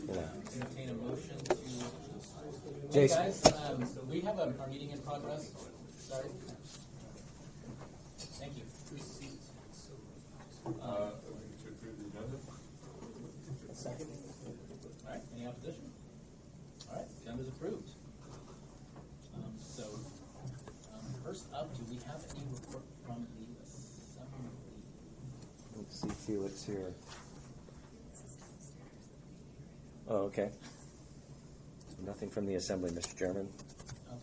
Entertain a motion to. Jason. Hey guys, we have our meeting in progress. Sorry. Thank you. To approve the agenda? Second. All right. Any opposition? All right. Agenda's approved. First up, do we have any report from the assembly? Let's see Felix here. Oh, okay. Nothing from the assembly, Mr. Chairman.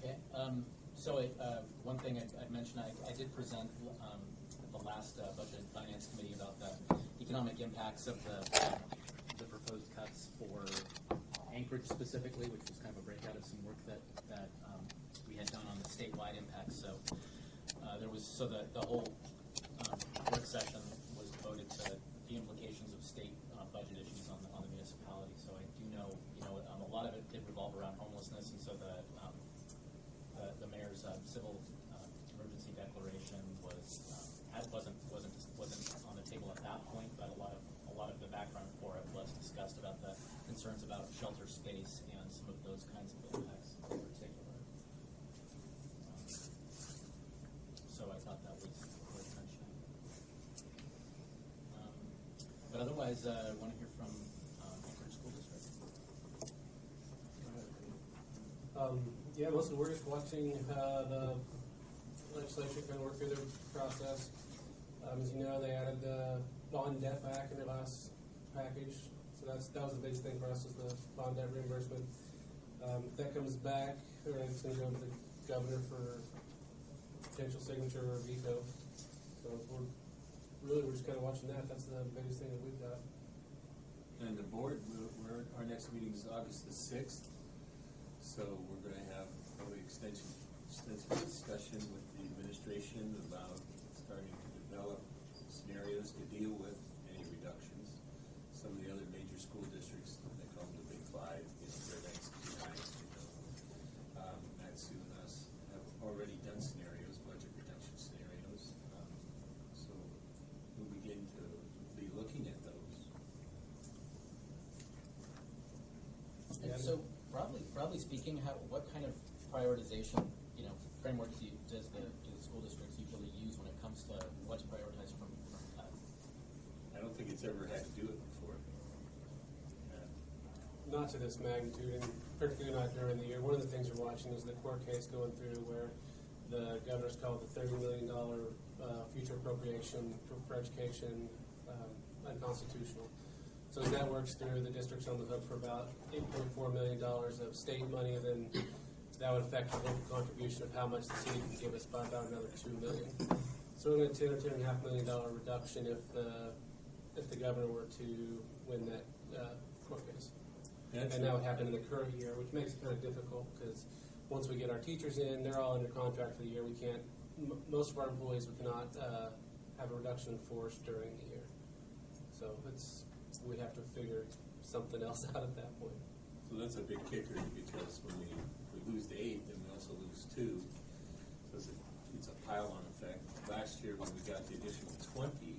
Okay. One thing I mentioned, I did present at the last Budget and Finance Committee about the economic impacts of the proposed cuts for Anchorage specifically, which was kind of a breakout of some work that we had done on the statewide impacts. So the whole work session was devoted to the implications of state budget issues on the municipality. So I do know, a lot of it did revolve around homelessness, and so the mayor's civil emergency declaration wasn't on the table at that point, but a lot of the background for it was discussed about the concerns about shelter space and some of those kinds of impacts in particular. So I thought that was worth mentioning. But otherwise, I want to hear from Anchorage School District. Mostly we're just watching the legislature kind of work through their process. As you know, they added the bond debt back in their last package, so that was the biggest thing for us, was the bond debt reimbursement. If that comes back, it's going to go to the governor for potential signature or veto. So we're just kind of watching that. That's the biggest thing that we've got. And the board, our next meeting is August the 6th, so we're going to have probably extensive discussion with the administration about starting to develop scenarios to deal with any reductions. Some of the other major school districts, they call them the Big Five, their next Matsu and us have already done scenarios, budget reduction scenarios. So we'll begin to be looking at those. And so broadly speaking, what kind of prioritization, framework does the school districts usually use when it comes to what's prioritized from cuts? I don't think it's ever had to do it before. Not to this magnitude, and particularly not during the year. One of the things we're watching is the court case going through where the governor's called the $30 million future appropriation for education unconstitutional. So as that works through, the district's on the hook for about $8.4 million of state money, and then that would affect the local contribution of how much the city can give us by about another $2 million. So we're looking at $10 or $10.5 million reduction if the governor were to win that court case. And that would happen in the current year, which makes it kind of difficult because once we get our teachers in, they're all under contract for the year. We can't, most of our employees, we cannot have a reduction in force during the year. So we have to figure something else out at that point. So that's a big kicker, because when we lose the 8, then we also lose 2. So it's a pile-on effect. Last year when we got the additional 20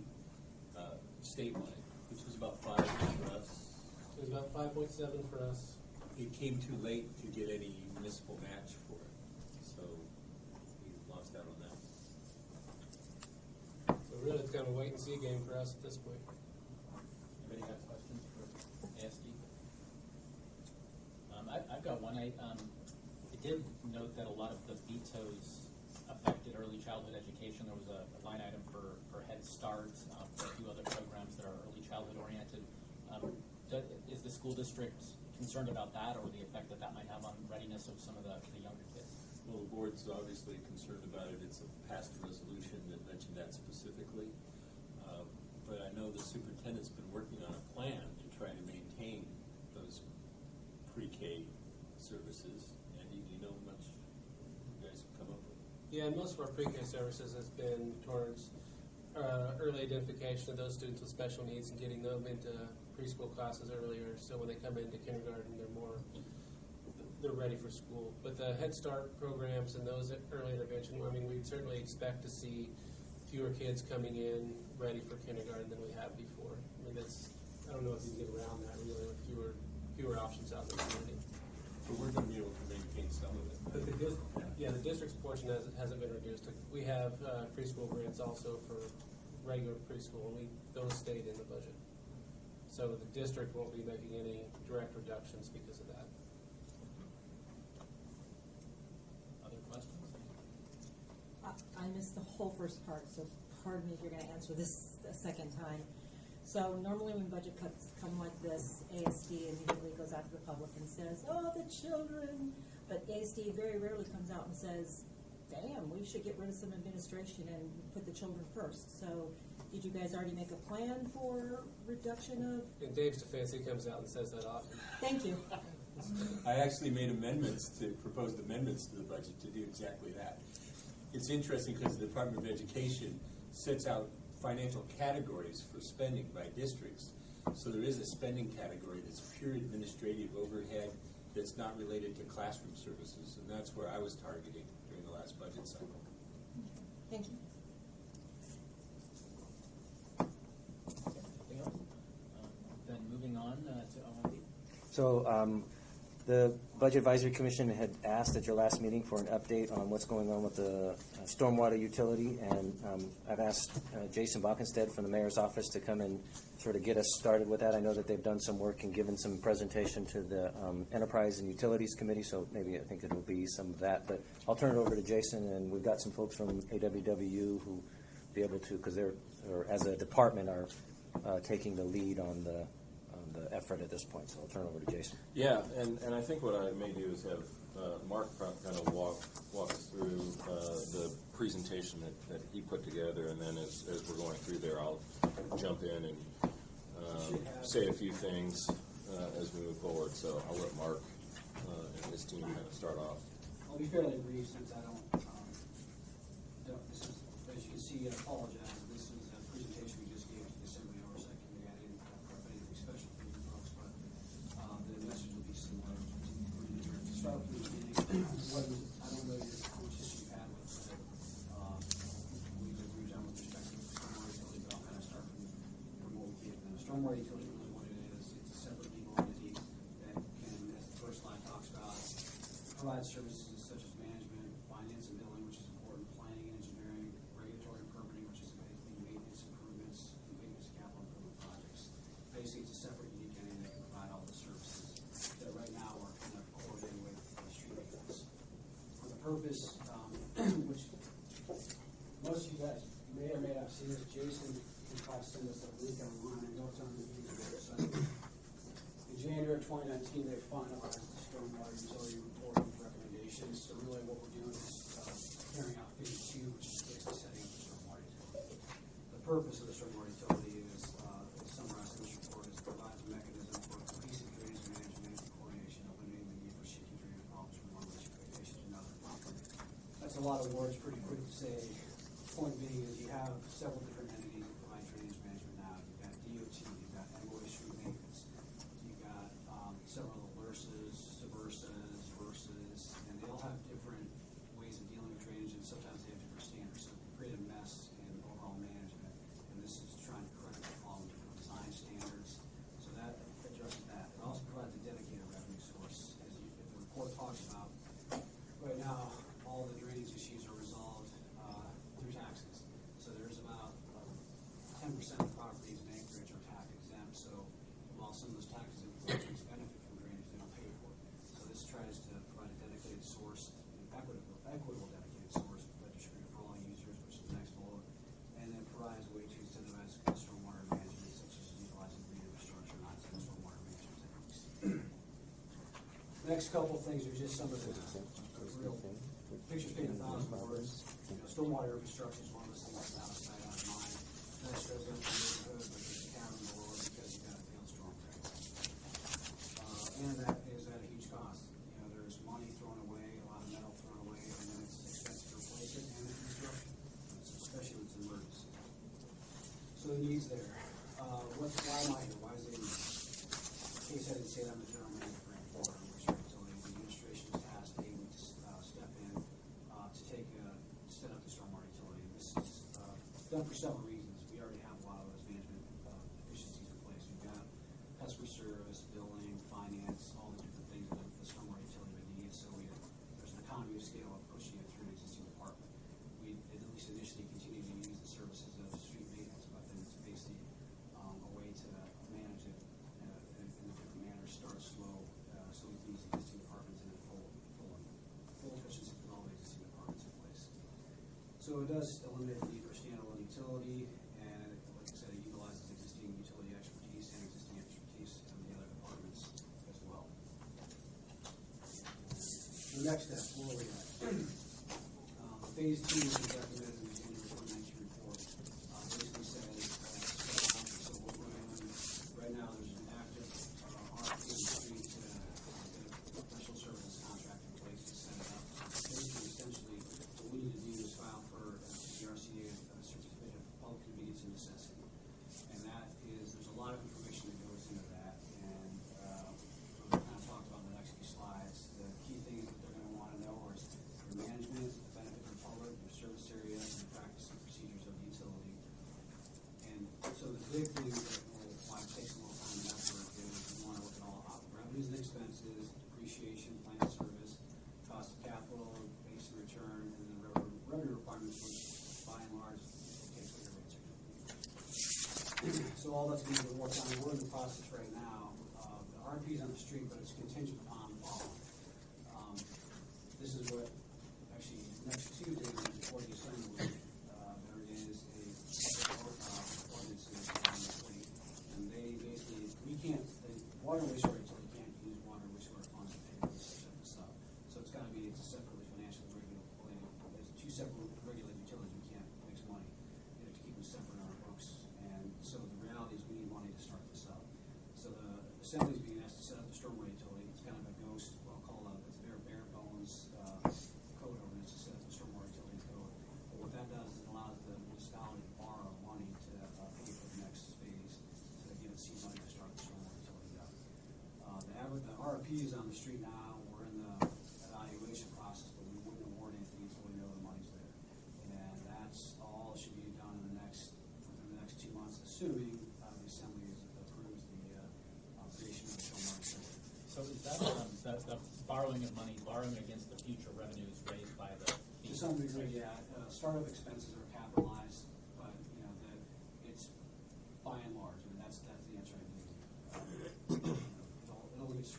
statewide, which was about 5 for us. It was about 5.7 for us. It came too late to get any municipal match for it, so we lost out on that. So really, it's kind of a wait-and-see game for us at this point. Anybody got questions for ASD? I've got one. I did note that a lot of the vetoes affected early childhood education. There was a line item for Head Start, for a few other programs that are early childhood oriented. Is the school district concerned about that, or the effect that might have on readiness of some of the younger kids? Well, the board's obviously concerned about it. It's passed a resolution that mentioned that specifically. But I know the superintendent's been working on a plan to try to maintain those pre-K services. And do you know much you guys have come up with? Yeah, and most of our pre-K services has been towards early identification of those students with special needs and getting them into preschool classes earlier, so when they come into kindergarten, they're ready for school. But the Head Start programs and those early intervention, we'd certainly expect to see fewer kids coming in ready for kindergarten than we have before. I don't know if you can get around that really with fewer fewer options out in the community. But we're gonna be able to maintain some of it. But the district's portion hasn't been reduced. We have preschool grants also for regular preschool, and those stayed in the budget. So the district won't be making any direct reductions because of that. Other questions? I missed the whole first part, so pardon me if you're going to answer this a second time. So normally when budget cuts come like this, ASD immediately goes out to the public and says, oh, the children. But ASD very rarely comes out and says, damn, we should get rid of some administration and put the children first. So did you guys already make a plan for reduction of? In Dave's defense, he comes out and says that often. Thank you. I actually made proposed amendments to the budget to do exactly that. It's interesting because the Department of Education sets out financial categories for spending by districts. So there is a spending category that's pure administrative overhead that's not related to classroom services, and that's where I was targeting during the last budget cycle. Thank you. Anything else? Then moving on to OMB. So the Budget Advisory Commission had asked at your last meeting for an update on what's going on with the stormwater utility, and I've asked Jason Bockenstead from the Mayor's Office to come and sort of get us started with that. I know that they've done some work and given some presentation to the Enterprise and Utilities Committee, so maybe I think it will be some of that. But I'll turn it over to Jason, and we've got some folks from AWWU who be able to, because they're, or as a department, are taking the lead on the effort at this point. So I'll turn it over to Jason. Yeah, and I think what I may do is have Mark kind of walk us through the presentation that he put together, and then as we're going through there, I'll jump in and say a few things as we move forward. So I'll let Mark and his team kind of start off. I'll be fairly brief since I don't this is, as you can see, I apologize. This is a presentation we just gave to the Assembly Oversight Committee. I didn't prep anything special for you folks, but the message will be similar. To start from the beginning, I don't know which issue you've had with we've agreed on with respect to stormwater utility, but I'll kind of start from what we gave them. Stormwater utility is what it is. It's a separate legal entity that can, as the first slide talks about, provide services such as management, finance and billing, which is important, planning and engineering, regulatory and permitting, which is basically maintenance improvements, and maintenance and capital improvement projects. Basically, it's a separate unique entity that can provide all the services that right now are kind of coordinated with street maintenance. For the purpose, which most of you guys may or may not have seen, is Jason can probably send us a link online. I know it's on the website. In January 2019, they finalized the stormwater utility reporting recommendations. So really what we're doing is carrying out phase 2, which is basically setting up the stormwater utility. The purpose of the stormwater utility is summarized in this report, is provides a mechanism for cohesive drainage management and coordination, eliminating the need for shifting drainage problems from one location to another. That's a lot of words, pretty quick to say. Point being is you have several different entities that provide drainage management now. You've got DOT, you've got MOA street maintenance, you've got several LRSs, SBRSs, VERSs, and they all have different ways of dealing with drainage, and sometimes they have different standards. So it can create a mess in overall management, and this is trying to correct the problem with different design standards. So that addresses that. It also provides a dedicated revenue source. As the report talks about, right now, all the drainage issues are resolved through taxes. So there's about 10% of properties in Anchorage are tax exempt. So while some of those taxes employees benefit from drainage, they don't pay for it. So this tries to provide a dedicated source, an equitable dedicated source that distributed for all users, which is the next bullet, and then provides a way to incentivize stormwater management, such as utilizing green infrastructure, not stormwater management techniques. The next couple of things are just some of the real pictures paint 1,000 words. You know, stormwater infrastructure is one of those things that's out of sight, out of mind. Nice residential neighborhood, but there's a cabin below it because you got a failed storm drain. And that is at a huge cost. You know, there's money thrown away, a lot of metal thrown away, and then it's expensive to replace it and the construction, especially when it's an emergency. So the needs there. Why am I here? Why is it in case I didn't say that, I'm the general manager for Water and Wastewater Utilities. The administration was tasked to step in to set up the stormwater utility. This is done for several reasons. We already have a lot of those management efficiencies in place. We've got customer service, billing, finance, So it does eliminate the need for standalone utility, and like I said, it utilizes existing utility expertise and existing expertise from the other departments as well. The next step, where are we at? Phase 2 is recommended in the January 2019 report. Basically says, so what we're doing right now, there's an active RFP in the street to get a professional services contract in place to set it up. Basically, essentially, what we need to do is file for CRCA, a certificate of public convenience and necessity. And that is, there's a lot of information that goes into that, and we'll kind of talk about in the next few slides. The key things that they're going to want to know is your management, the benefit to the public, your service area, and the practice and procedures of the utility. And so the big thing that why it takes a little time and effort is we want to look at all revenues and expenses, depreciation, plant service, cost of capital, base and return, and then revenue requirements, which by and large dictates what your rates are going to be. So all that's going to be worked on. We're in the process right now. The RFP is on the street, but it's contingent upon the following. This is what, actually, next Tuesday, before the assembly, there is a ordinance on the plate, and they basically, we can't, the water and wastewater utility can't use water and wastewater funds to pay for this stuff. So it's got to be, it's a separately financially regulated, there's two separate regulated utilities, we can't mix money, you know, to keep them separate on our books. And so the reality is we need money to start this up. So the assembly's being asked to set up the stormwater utility. It's kind of a ghost, well, call it, it's their bare bones code ordinance to set up the stormwater utility code. But what that does is it allows the municipality to borrow money to pay for the next phase, to give us seed money to start the stormwater utility up. The RFP is on the street now. We're in the evaluation process, but we wouldn't award anything until we know the money's there. And that's all should be done within the next 2 months, assuming the assembly approves the creation of the stormwater utility. So is that the borrowing of money, borrowing against the future revenues raised by the fee? To some degree, yeah. Startup expenses are capitalized, but you know that it's by and large, and that's the answer I gave you.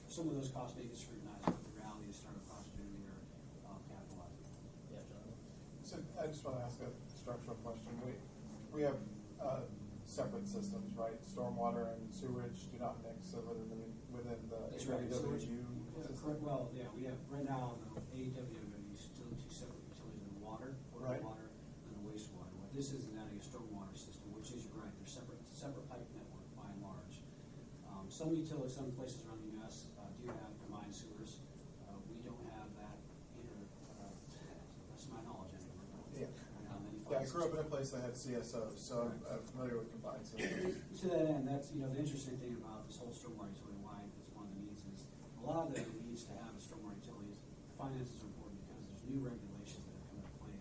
Some of those costs may get scrutinized, but the reality is startup costs generally are capitalized. Yeah, John. So I just want to ask a structural question. We have separate systems, right? Stormwater and sewage do not mix within the That's right. AWU. Correct. Well, yeah, we have right now the AWW is still two separate utilities: the water, Right. water, and the wastewater. What this is adding a stormwater system, which is you're right. They're separate pipe network by and large. Some utilities, some places around the U.S. Do have combined sewers. We don't have that here. That's my knowledge, anyway. Yeah. Yeah, I grew up in a place that had CSOs, so I'm familiar with combined systems. To that end, that's the interesting thing about this whole stormwater utility. Why it's one of the needs is a lot of the needs to have a stormwater utility. Finances are important because there's new regulations that have come into play.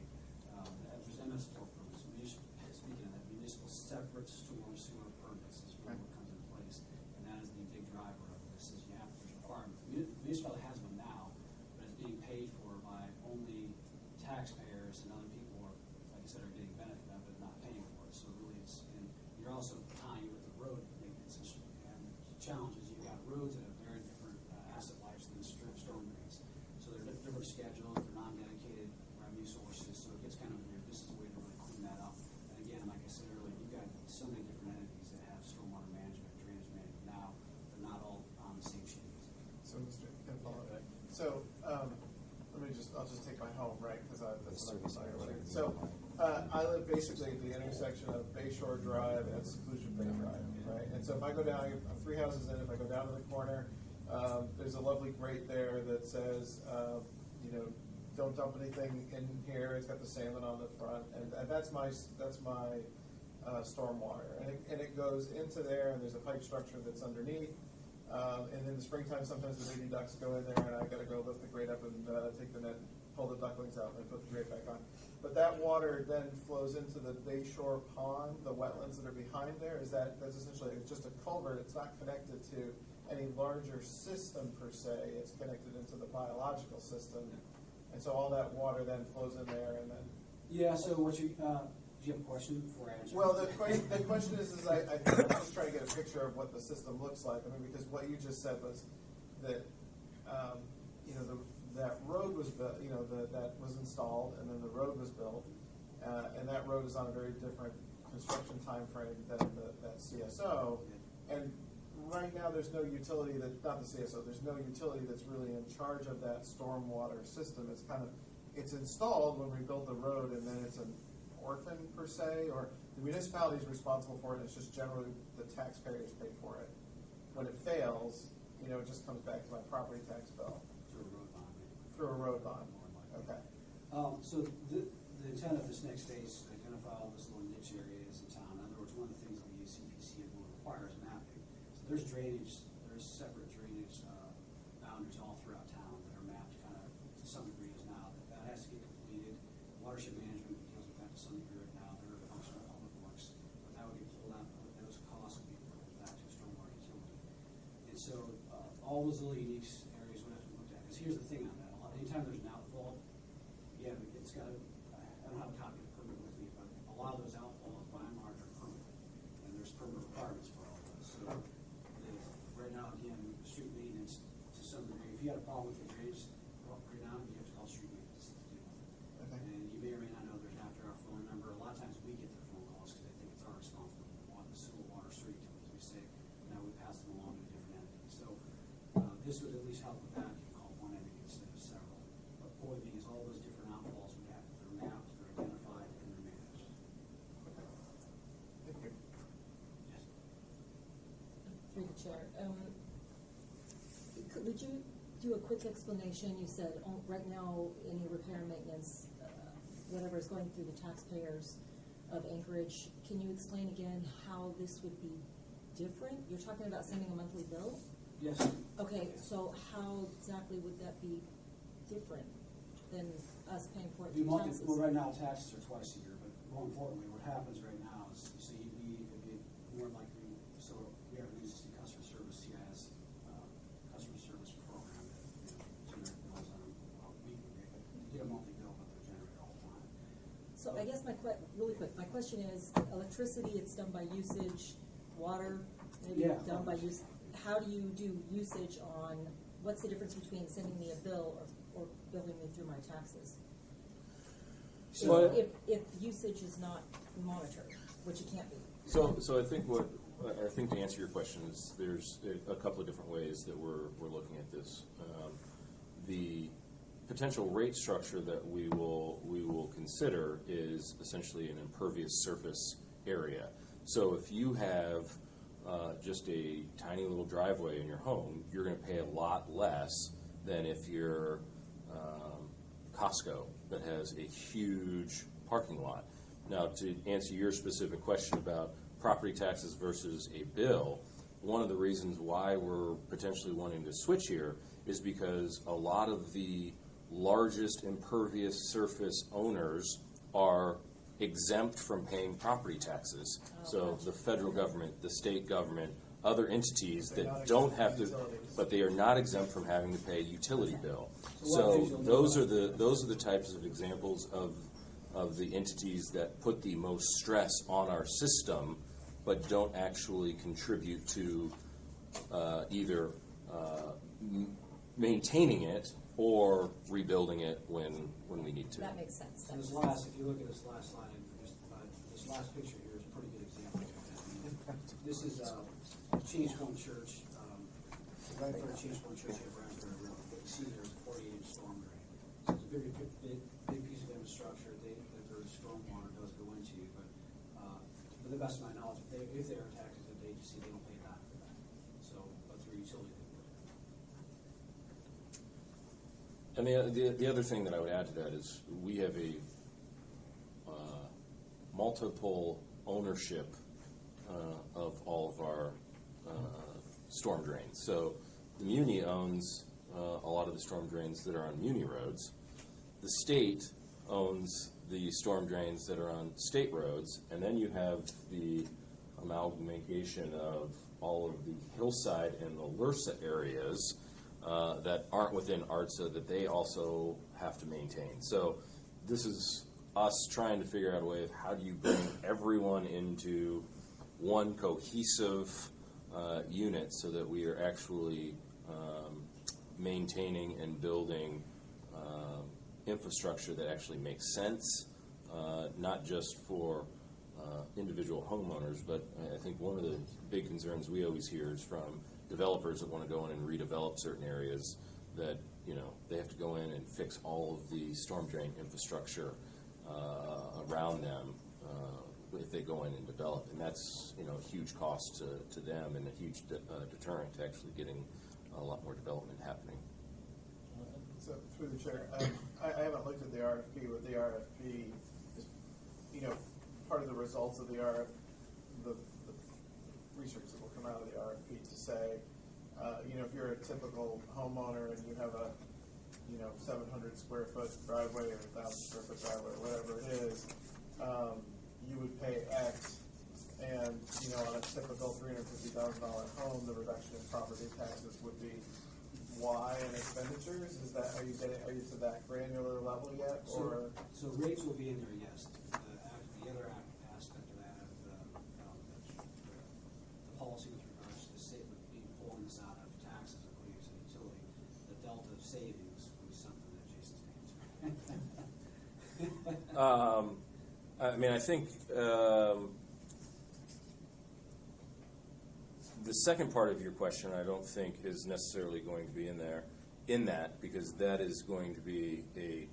There's MSO permits. Speaking of that, municipal separate storm sewer permits is really what comes into place, and that is the big driver of this. Is you have there's requirement. The municipality has one now, but it's being paid for by only taxpayers, and other people are, like I said, are getting benefit of it, not paying for it. So really, it's and you're also tying with the road maintenance issue. And the challenge is you've got roads that have very different asset lives than storm drains. So they're different schedules, they're non-dedicated revenue sources. So it gets kind of weird. This is a way to really clean that up. And again, like I said earlier, you've got so many different entities that have stormwater management, drainage management now. They're not all on the same sheet. So, Mr. Kempel, so I'll just take my home, right? Because that's what I'm familiar with. So, I live basically at the intersection of Bayshore Drive and Seclusion Bay Drive, right? And so if I go down, I'm 3 houses in, if I go down to the corner, there's a lovely grate there that says, don't dump anything in here. It's got the salmon on the front, and that's my stormwater, and it goes into there, and there's a pipe structure that's underneath. And in the springtime, sometimes the baby ducks go in there, and I got to go lift the grate up and take the net, pull the ducklings out, and put the grate back on. But that water then flows into the Bayshore Pond, the wetlands that are behind there. That's essentially just a culvert. It's not connected to any larger system per se. It's connected into the biological system, and so all that water then flows in there, and then. Yeah. So what you do you have a question before I answer? Well, the question is I'm just trying to get a picture of what the system looks like. I mean, because what you just said was that, that road was built, that was installed, and then the road was built, and that road is on a very different construction time frame than that CSO. And right now, there's no utility not the CSO, there's no utility that's really in charge of that stormwater system. It's installed when we build the road, and then it's an orphan per se, or the municipality is responsible for it, and it's just generally the taxpayers pay for it. When it fails, it just comes back to my property tax bill. Through a road bond. Through a road bond. Okay. So the intent of this next phase is to identify all those little niche areas in town. In other words, one of the things that the CPC will require is mapping. So there's drainage, there's separate drainage boundaries all throughout town that are mapped kind of to some degree as now. That has to get completed. Watershed management deals with that to some degree right now. They're a function of public works. But that would be pulled out, those costs would be pulled back to a stormwater utility. And so all those little unique areas would have to be looked at. Because here's the thing on that. Anytime there's an outfall, it's got to, I don't have a copy of the permit with me, but a lot of those outfalls by and large are permanent. And there's permit requirements for all those. So right now, again, street maintenance to some degree, if you had a problem with the drainage right now, you have to call street maintenance to deal with it. Okay. And you may or may not know there's an after-hour phone number. A lot of times we get their phone calls because they think it's our responsibility to want the sewer, water, street utilities. We say, now we pass them along to different entities. So this would at least help with that. You can call one entity instead of several. But point being is all those different outfalls we have, they're mapped, they're identified, and they're managed. Thank you. Yes. Through the chair. Would you do a quick explanation? You said right now any repair and maintenance, whatever is going through the taxpayers of Anchorage. Can you explain again how this would be different? You're talking about sending a monthly bill? Yes. Okay, so how exactly would that be different than us paying for it through taxes? Well, right now taxes are twice a year, but more importantly, what happens right now is, you see, it'd be more likely, so we have an existing customer service, CIS, customer service program that generate bills on a weekly basis. You get a monthly bill, but they're generated all the time. So I guess really quick, my question is, electricity, it's done by usage, water, maybe done by use. How do you do usage on, what's the difference between sending me a bill or billing me through my taxes? So If usage is not monitored, which it can't be. So I think to answer your question is there's a couple of different ways that we're looking at this. The potential rate structure that we will consider is essentially an impervious surface area. So if you have just a tiny little driveway in your home, you're going to pay a lot less than if you're Costco that has a huge parking lot. Now, to answer your specific question about property taxes versus a bill, one of the reasons why we're potentially wanting to switch here is because a lot of the largest impervious surface owners are exempt from paying property taxes. So the federal government, the state government, other entities that don't have to, but they are not exempt from having to pay a utility bill. So those are the types of examples of the entities that put the most stress on our system, but don't actually contribute to either maintaining it or rebuilding it when we need to. That makes sense. So if you look at this last slide, this last picture here is a pretty good example of that. This is Changepoint Church, right in front of Changepoint Church at Brownsburg Road. What you see there is a 48-inch storm drain. So it's a big piece of infrastructure that their stormwater does go into, but to the best of my knowledge, if they are taxes at the agency, they don't pay back for that. So, but through utility, they would. And the other thing that I would add to that is we have a multiple ownership of all of our storm drains. So the Muni owns a lot of the storm drains that are on Muni roads. The state owns the storm drains that are on state roads, and then you have the amalgamation of all of the hillside and the LURSA areas that aren't within ARTSA that they also have to maintain. So this is us trying to figure out a way of how do you bring everyone into one cohesive unit so that we are actually maintaining and building infrastructure that actually makes sense not just for individual homeowners, but I think one of the big concerns we always hear is from developers that want to go in and redevelop certain areas that, they have to go in and fix all of the storm drain infrastructure around them if they go in and develop. And that's, a huge cost to them and a huge deterrent to actually getting a lot more development happening. So, through the chair, I haven't looked at the RFP, but the RFP is, part of the results of the research that will come out of the RFP to say, if you're a typical homeowner and you have a, 700 square foot driveway or 1,000 square foot driveway or whatever it is, you would pay X, and, on a typical $350,000 home, the reduction in property taxes would be Y in expenditures. Are you to that granular level yet, or? So rates will be in there, yes. The other aspect of that, the policy with regards to the state being pulling this out of taxes and putting it as a utility, the delta of savings will be something that Jason's going to answer. I think the second part of your question I don't think is necessarily going to be in that, because that is going to be a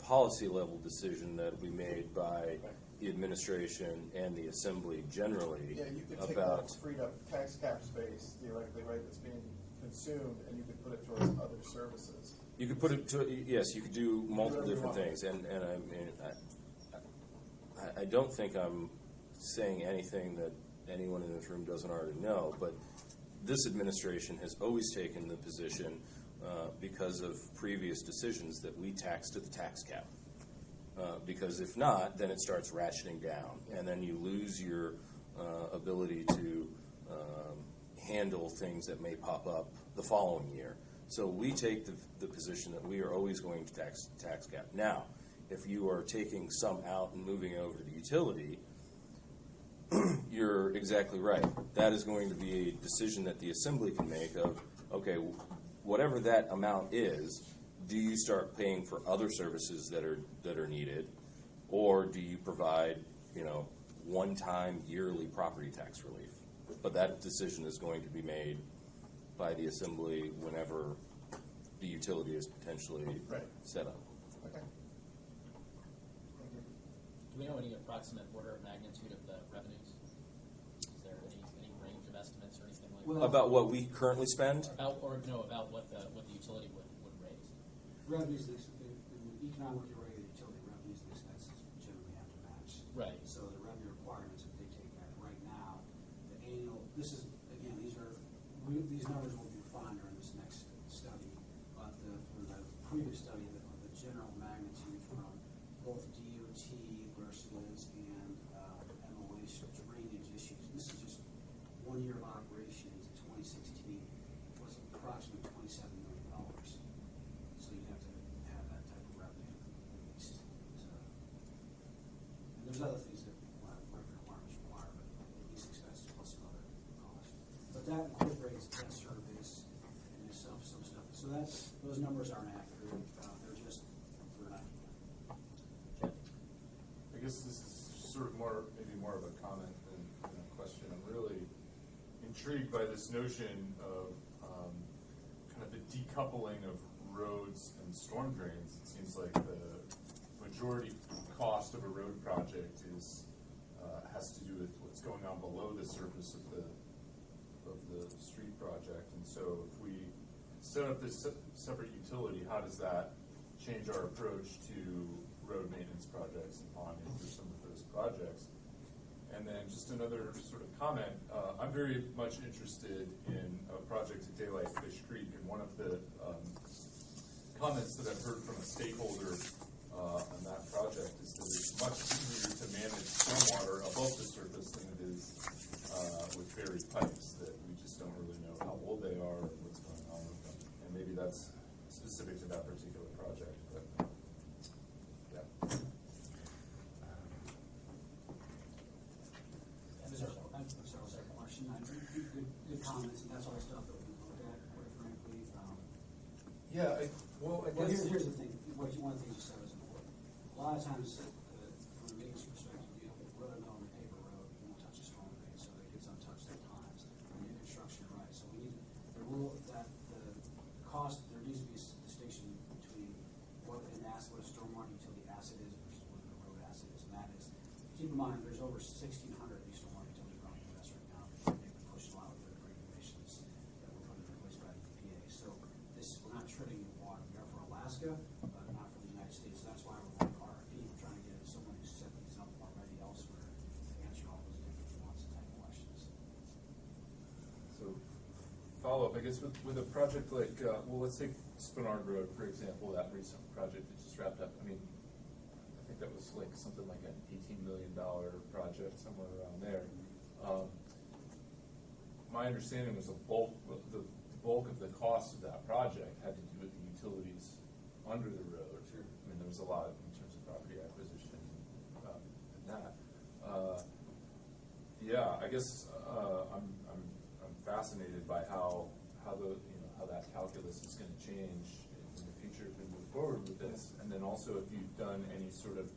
policy level decision that will be made by the administration and the assembly generally. Yeah, you could take that freed up tax cap space, theoretically, right, that's being consumed, and you could put it towards other services. You could put it to, yes, you could do multiple different things, and I mean, I don't think I'm saying anything that anyone in this room doesn't already know, but this administration has always taken the position because of previous decisions that we tax to the tax cap. Because if not, then it starts ratcheting down, and then you lose your ability to handle things that may pop up the following year. So we take the position that we are always going to tax the tax cap. Now, if you are taking some out and moving over to the utility, you're exactly right. That is going to be a decision that the assembly can make of, okay, whatever that amount is, do you start paying for other services that are needed, or do you provide, one-time yearly property tax relief? But that decision is going to be made by the assembly whenever the utility is potentially set up. Okay. Do we know any approximate order of magnitude of the revenues? Is there any range of estimates or anything like that? About what we currently spend? About what the utility would raise. Revenues, in economically regulated utility, revenues and expenses generally have to match. Right. So the revenue requirements would dictate that. Right now, the annual, these numbers will be refined during this next study, but for the previous study, the general magnitude from both DOT versus and MOH drainage issues, this is just 1 year of operation into 2016, was approximately $27 million. So you have to have that type of revenue at least. So, and there's other things that revenue requirements require, but these expenses plus some other costs. But that incorporates debt service and some stuff. So those numbers aren't accurate. They're just for an idea. I guess this is sort of maybe more of a comment than a question. I'm really intrigued by this notion of kind of the decoupling of roads and storm drains. It seems like the majority cost of a road project has to do with what's going on below the surface of the street project. And so if we set up this separate utility, how does that change our approach to road maintenance projects and bonding for some of those projects? And then just another sort of comment, I'm very much interested in a project at Daylight Fish Creek, and one of the comments that I've heard from a stakeholder on that project is that it's much easier to manage stormwater above the surface than it is with buried pipes, that we just don't really know how old they are and what's going on with them. And maybe that's specific to that particular project, but yeah. Question. Good comments, and that's all stuff that we look at, quite frankly. Yeah, I guess. Here's the thing. One of the things you said was important. A lot of times, for follow-up, I guess, with a project like, well, let's take Spinard Road, for example, that recent project that just wrapped up. I mean, I think that was like something like an $18 million project, somewhere around there. My understanding was the bulk of the cost of that project had to do with the utilities under the road. Sure. I mean, there was a lot in terms of property acquisition and that. Yeah, I guess I'm fascinated by how that calculus is going to change in the future if we move forward with this. And then also if you've done any sort of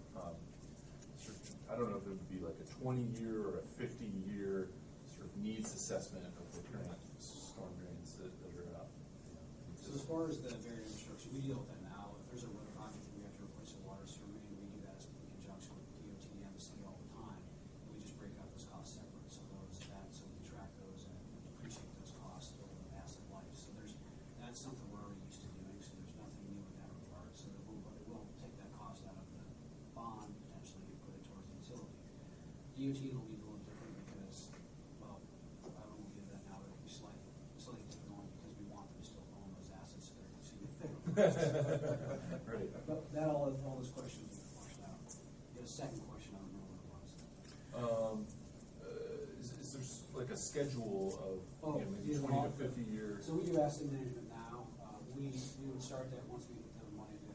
I don't know if it would be like a 20-year or a 50-year sort of needs assessment of the current storm drains that are up. So as far as the varied infrastructure, we deal with that now. If there's a road project and we have to replace a water sewer main, we do that in conjunction with DOT and embassy all the time. And we just break out those costs separate, so we can track those and appreciate those costs over the asset life. So that's something we're already used to doing, so there's nothing new in that regard. So it will take that cost out of the bond potentially and put it towards the utility. DOT will be a little different because, well, I don't want to get that now, but it'll be slightly different only because we want them to still own those assets so they're significant. Right. But that all those questions will be flushed out. You had a second question, I don't know what it was. Is there like a schedule of maybe 20 to 50 years? So we do asset management now. We would start that once we get the money to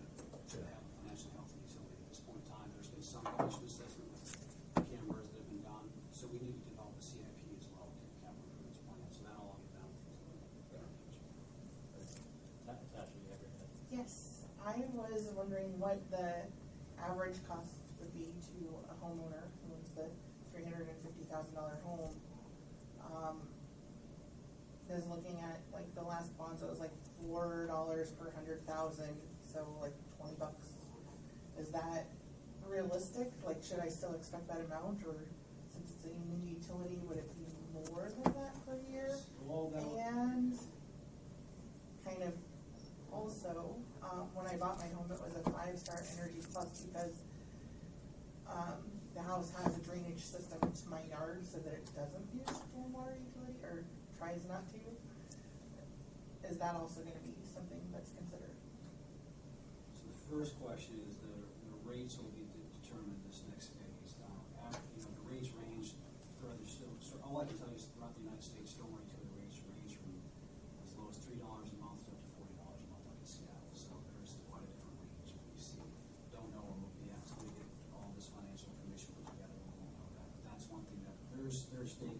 have a financial health utility. At this point in time, there's been some condition assessment with cameras that have been done. So we need to develop a CIP as well, to the capital improvements plan. So that'll all get done. Natasha, you have your hand. Yes, I was wondering what the average cost would be to a homeowner who owns the $350,000 home. I was looking at like the last bonds, it was like $4 per 100,000, so like $20. Is that realistic? Like, should I still expect that amount, or since it's a new utility, would it be more than that per year? And kind of also, when I bought my home, it was a 5-star Energy Plus because the house has a drainage system to my yard so that it doesn't use stormwater utility or tries not to. Is that also going to be something that's considered? So the first question is the rates will be determined this next phase. The rates range further still. So all I can tell you is throughout the United States, stormwater utility rates range from as low as $3 a month to up to $40 a month, like in Seattle. So there's quite a different range. We see. Don't know where we'll be at until we get all this financial information put together. We won't know that. But that's one thing that there's state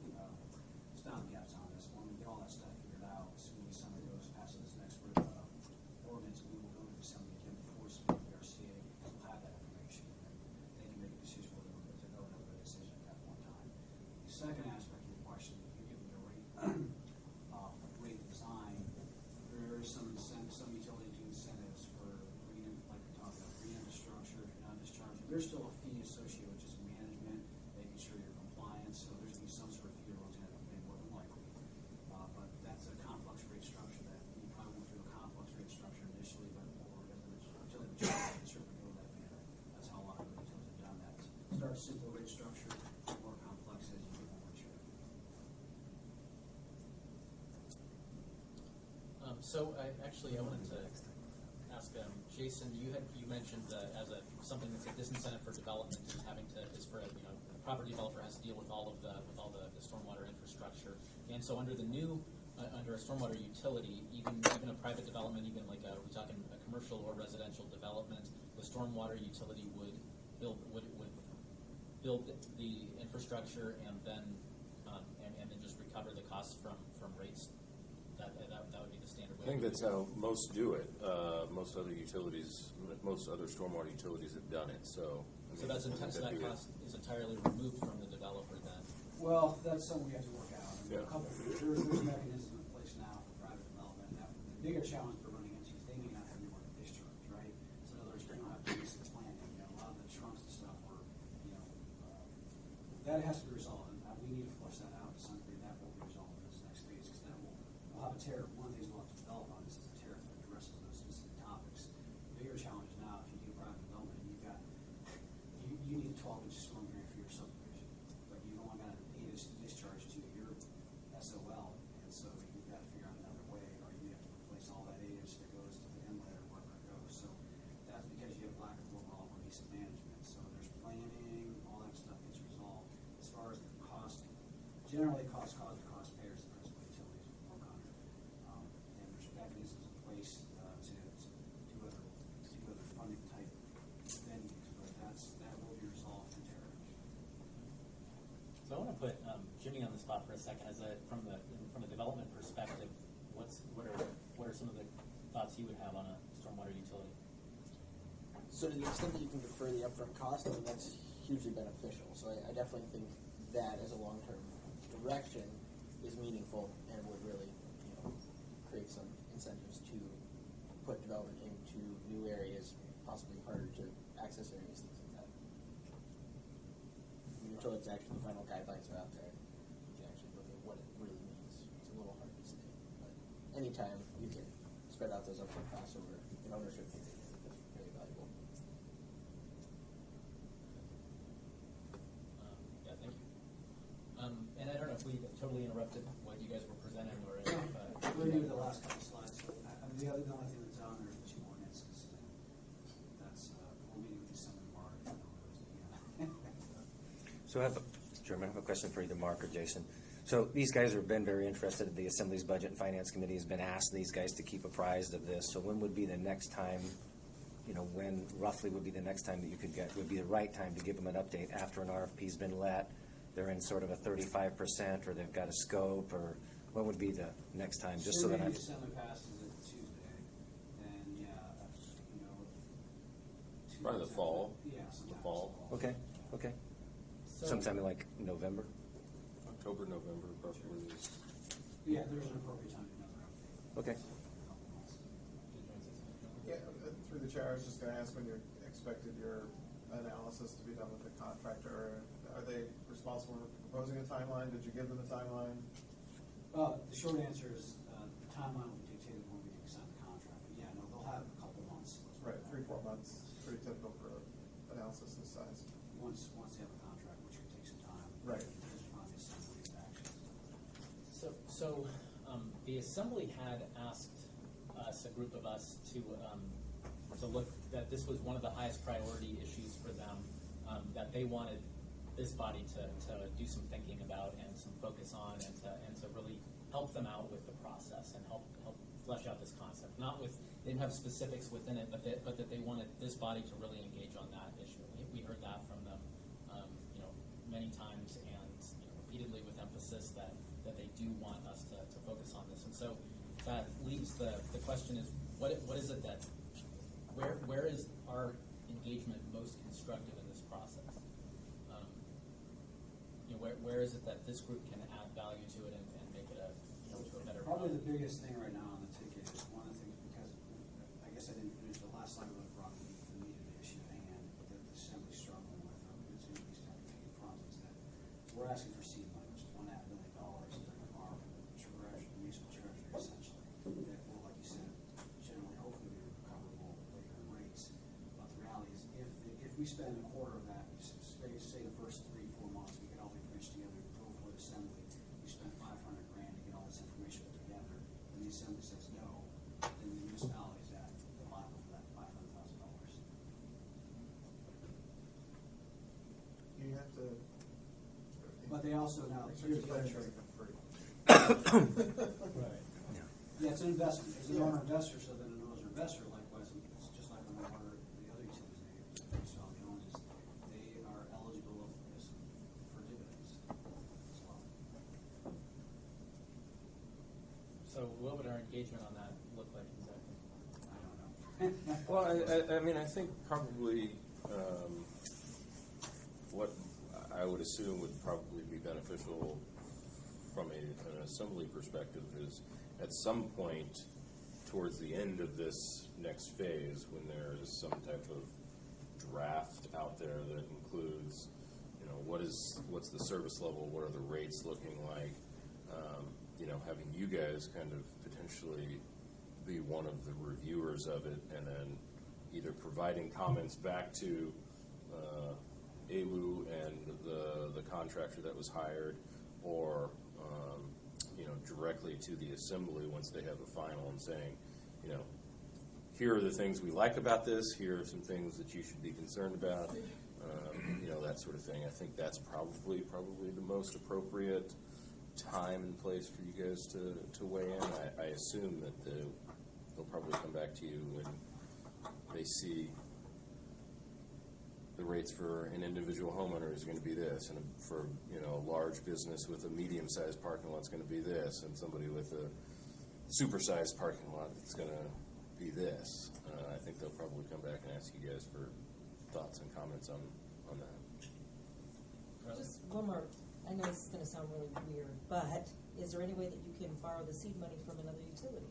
stop gaps on this. When we get all that stuff figured out, as soon as somebody goes past this next ordinance, we will go to assembly again before submitting the RCA because we'll have that information and they can make a decision whether we're good to go and have a decision at that point in time. The second aspect of your question, you're giving me a rate design. There is some utility do incentives for green, like we talked about, green infrastructure. If you're not discharging, there's still a fee associated with just management, making sure you're compliant. So there's going to be some sort of fee everyone's going to pay more than likely. But that's a complex rate structure that we probably went through a complex rate structure initially, but over as a utility can certainly go that manner. That's how a lot of the utilities have done that. Start simple rate structure, more complex as you get more mature. So I wanted to ask Jason. You mentioned as something that's a disincentive for development is for a property developer has to deal with all the stormwater infrastructure. And so under the new under a stormwater utility, even a private development, even like we're talking a commercial or residential development, the stormwater utility would build the infrastructure and then just recover the costs from rates. That would be the standard way. I think that's how most do it. Most other stormwater utilities have done it. So That cost is entirely removed from the developer then. Well, that's something we have to work out. Yeah. There's mechanisms in place now for private development. Now, the bigger challenge they're running into is they may not have anywhere to discharge, right? So in other words, they don't have basic planning. A lot of the trunks and stuff were, that has to be resolved. And we need to flush that out to some degree. That will be resolved in this next phase because then we'll have a tariff. One of the things we'll have to develop on this is a tariff that addresses those specific topics. The bigger challenge is now if you do private development and you've got you need a 12-inch storm drain for your subdivision, but you've only got an 8-inch discharge to your SOL, and so you've got to figure out another generally cost payers, the principal utilities for contract. And there's mechanisms in place to do other funding type venues, but that will be resolved through tariff. So I want to put Jimmy on the spot for a second. From a development perspective, what are some of the thoughts you would have on a stormwater utility? So to the extent that you can defer the upfront cost, I mean, that's hugely beneficial. So I definitely think that as a long-term direction is meaningful and would really, create some incentives to put development into new areas, possibly harder to access areas, things like that. Until it's actually the final guidelines are out there, you can actually look at what it really means. It's a little hard to say, but anytime you can spread out those upfront costs over an ownership period, that's very valuable. Yeah, thank you. And I don't know if we totally interrupted what you guys were presenting, or if We're near the last couple slides, so the only thing that's on there is the 2 ordinances. That's, we'll meet with you some tomorrow. So Chairman, I have a question for either Mark or Jason. So these guys have been very interested. The Assembly's Budget and Finance Committee has been asked these guys to keep apprised of this. So when would be the next time, when roughly would be the next time that you could would be the right time to give them an update after an RFP's been let? They're in sort of a 35%, or they've got a scope, or when would be the next time? Just so that Assuming I'm. the Assembly passes it Tuesday, then, Probably the fall. Yeah, The sometime fall. Okay. So- Sometime in like November. October, November, roughly. Yeah, there's an appropriate time to another update. Okay. Yeah, through the chair, I was just going to ask when you expected your analysis to be done with the contractor. Are they responsible for proposing a timeline? Did you give them a timeline? The short answer is the timeline will be dictated when we sign the contract. But yeah, no, they'll have a couple months. Right, 3-4 months. Pretty typical for analysis this size. Once they have a contract, which could take some time. Right. There's probably some actions. So the Assembly had asked us, a group of us, to look, that this was one of the highest priority issues for them, that they wanted this body to do some thinking about and some focus on, and to really help them out with the process and help flesh out this concept. They didn't have specifics within it, but that they wanted this body to really engage on that issue. We heard that from them, many times, and repeatedly with emphasis that they do want us to focus on this. And so that leaves the question is, what is it that, where is our engagement most constructive in this process? Where is it that this group can add value to it and make it to a better Probably product? the biggest thing right now on the ticket is one of the things, because I guess I didn't finish the last slide with Rock, the meat of the issue at hand, that the Assembly's struggling with, it's in these kind of ticket fronts, is that we're asking for seed money, which is $1.5 million of our treasury, municipal treasury, essentially, that will, like you said, generally, hopefully, be recoverable later in rates. But the reality is, if we spend a quarter of that, say the first 3-4 months, we get all the information together, go for the Assembly, we spend $500,000 to get all this information put together, and the Assembly says no, then the municipality is at the liable for that $500,000. You have to. But they also now, Research here's the other doesn't trick. come free. Right. Yeah, it's an investment. It's an owner investor, so then an owner investor, likewise, it's just like on the water, the other utilities they saw the owners, they are eligible for dividends as well. So what would our engagement on that look like exactly? I don't know. Well, I mean, I think probably what I would assume would probably be beneficial from an Assembly perspective is at some point towards the end of this next phase, when there is some type of draft out there that includes, what's the service level, what are the rates looking like, having you guys kind of potentially be one of the reviewers of it, and then either providing comments back to ALU and the contractor that was hired, or directly to the Assembly once they have a final, and saying, here are the things we like about this, here are some things that you should be concerned about, that sort of thing. I think that's probably the most appropriate time and place for you guys to weigh in? I assume that they'll probably come back to you when they see the rates for an individual homeowner is going to be this, and for a large business with a medium-sized parking lot is going to be this, and somebody with a super-sized parking lot it's going to be this. I think they'll probably come back and ask you guys for thoughts and comments on that. Just one more, I know this is gonna sound really weird, but is there any way that you can borrow the seed money from another utility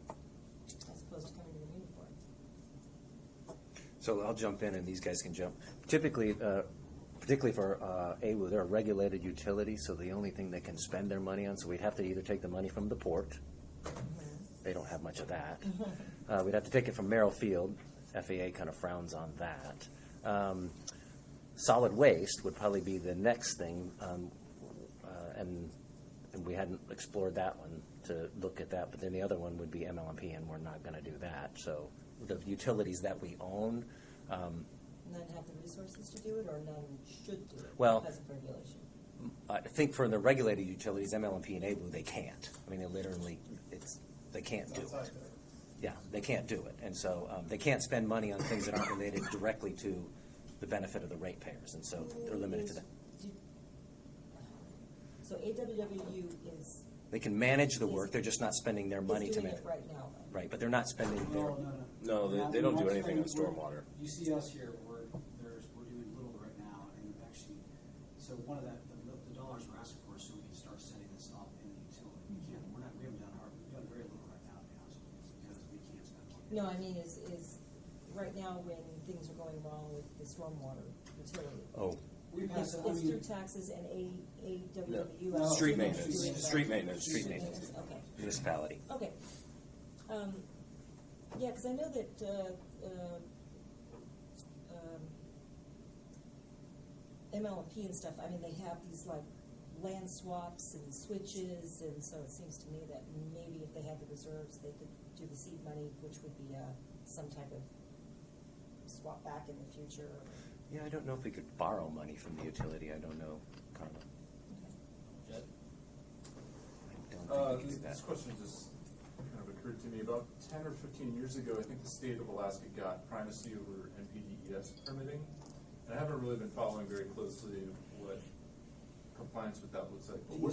as opposed to coming to the meeting for it? So I'll jump in and these guys can jump. Typically, particularly for AWU, they're a regulated utility, so the only thing they can spend their money on, so we'd have to either take the money from the port. They don't have much of that. We'd have to take it from Merrill Field. FAA kind of frowns on that. Solid waste would probably be the next thing, and we hadn't explored that one to look at that. But then the other one would be MLMP, and we're not going to do that. So the utilities that we own. None have the resources to do it, or none should do it Well, because of regulation? I think for the regulated utilities, MLMP and AWU, they can't. I mean, they can't do it. Yeah, they can't do it. And so they can't spend money on things that aren't related directly to the benefit of the ratepayers. And so they're limited to that. So AWWU is They can manage the work, they're just not spending their money to doing manage. it right now. Right, but they're not spending their. No, they don't do anything on stormwater. You see us here, we're doing little right now, and actually, so one of the dollars we're asking for is so we can start setting this up in the utility. We haven't done very little right now, to be honest with you, because we can't spend money. No, I mean, is right now when things are going wrong with the stormwater utility. Oh, It's through taxes and AWWU. No. Street I'm assuming is maintenance. doing that. Street maintenance. Street maintenance. Okay. municipality. Okay. Yeah, because I know that MLMP and stuff, I mean, they have these like land swaps and switches, and so it seems to me that maybe if they had the reserves, they could do the seed money, which would be some type of swap back in the future. Yeah, I don't know if we could borrow money from the utility. I don't know, Carla. Jed? I don't think we could do This that. question just kind of occurred to me. About 10 or 15 years ago, I think the state of Alaska got primacy over NPDES permitting. And I haven't really been following very closely what compliance with that looks like. But what